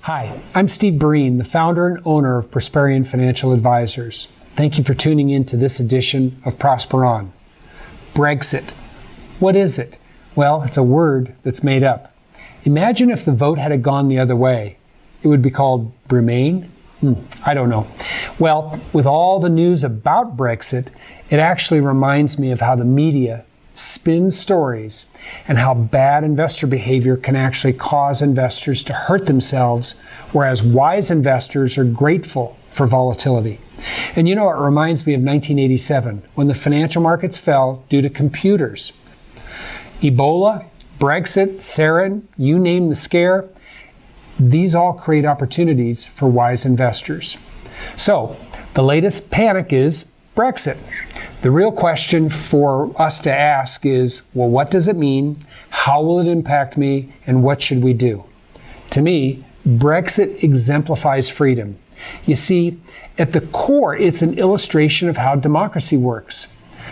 Hi, I'm Steve Breen, the founder and owner of Prosperion Financial Advisors. Thank you for tuning in to this edition of Prosperion. Brexit. What is it? Well, it's a word that's made up. Imagine if the vote had gone the other way. It would be called Remain? I don't know. Well, with all the news about Brexit, it actually reminds me of how the media spins stories and how bad investor behavior can actually cause investors to hurt themselves, whereas wise investors are grateful for volatility. And you know, it reminds me of 1987 when the financial markets fell due to computers. Ebola, Brexit, Sarin, you name the scare, these all create opportunities for wise investors. So, the latest panic is Brexit. The real question for us to ask is, well, what does it mean? How will it impact me? And what should we do? To me, Brexit exemplifies freedom. You see, at the core, it's an illustration of how democracy works.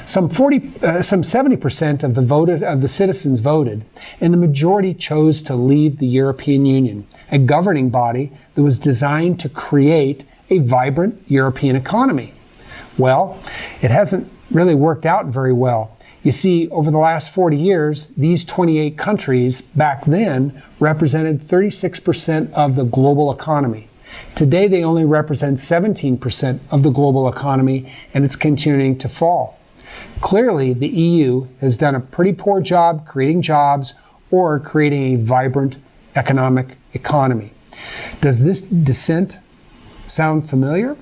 Some 70% of the citizens voted, and the majority chose to leave the European Union, a governing body that was designed to create a vibrant European economy. Well, it hasn't really worked out very well. You see, over the last 40 years, these 28 countries back then represented 36% of the global economy. Today, they only represent 17% of the global economy, and it's continuing to fall. Clearly, the EU has done a pretty poor job creating jobs or creating a vibrant economic economy. Does this dissent sound familiar?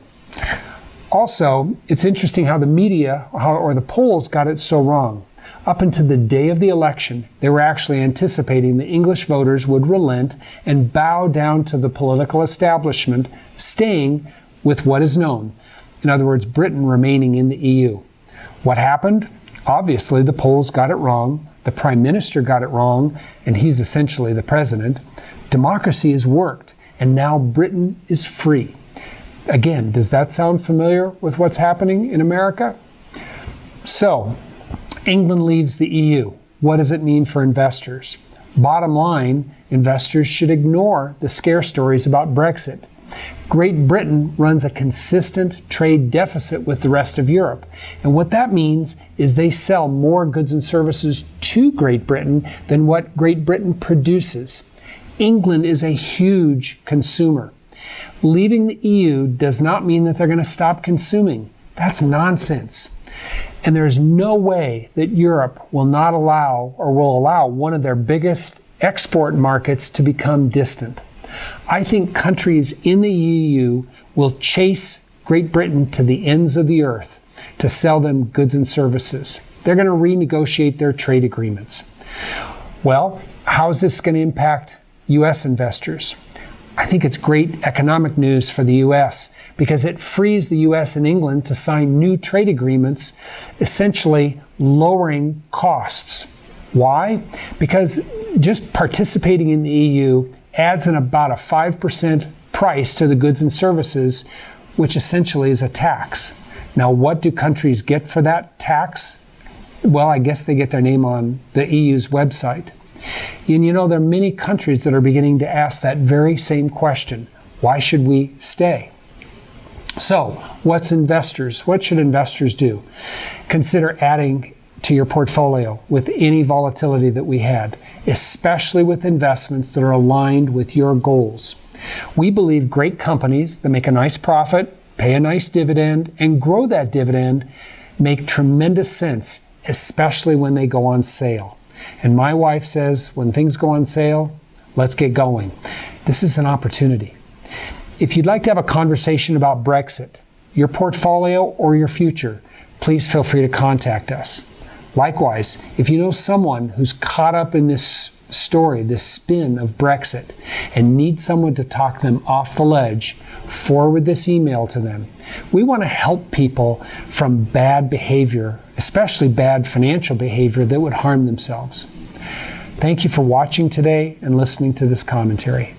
Also, it's interesting how the media or the polls got it so wrong. Up until the day of the election, they were actually anticipating the English voters would relent and bow down to the political establishment, staying with what is known. In other words, Britain remaining in the EU. What happened? Obviously, the polls got it wrong. The Prime Minister got it wrong, and he's essentially the president. Democracy has worked, and now Britain is free. Again, does that sound familiar with what's happening in America? So, England leaves the EU. What does it mean for investors? Bottom line, investors should ignore the scare stories about Brexit. Great Britain runs a consistent trade deficit with the rest of Europe. And what that means is they sell more goods and services to Great Britain than what Great Britain produces. England is a huge consumer. Leaving the EU does not mean that they're going to stop consuming. That's nonsense. And there's no way that Europe will not allow or will allow one of their biggest export markets to become distant. I think countries in the EU will chase Great Britain to the ends of the earth to sell them goods and services. They're going to renegotiate their trade agreements. Well, how is this going to impact U.S. investors? I think it's great economic news for the U.S. because it frees the U.S. and England to sign new trade agreements, essentially lowering costs. Why? Because just participating in the EU adds in about a 5% price to the goods and services, which essentially is a tax. Now, what do countries get for that tax? Well, I guess they get their name on the EU's website. And you know, there are many countries that are beginning to ask that very same question. Why should we stay? So, what should investors do? Consider adding to your portfolio with any volatility that we had, especially with investments that are aligned with your goals. We believe great companies that make a nice profit, pay a nice dividend, and grow that dividend make tremendous sense, especially when they go on sale. And my wife says, when things go on sale, let's get going. This is an opportunity. If you'd like to have a conversation about Brexit, your portfolio, or your future, please feel free to contact us. Likewise, if you know someone who's caught up in this story, this spin of Brexit, and needs someone to talk them off the ledge, forward this email to them. We want to help people from bad behavior, especially bad financial behavior that would harm themselves. Thank you for watching today and listening to this commentary.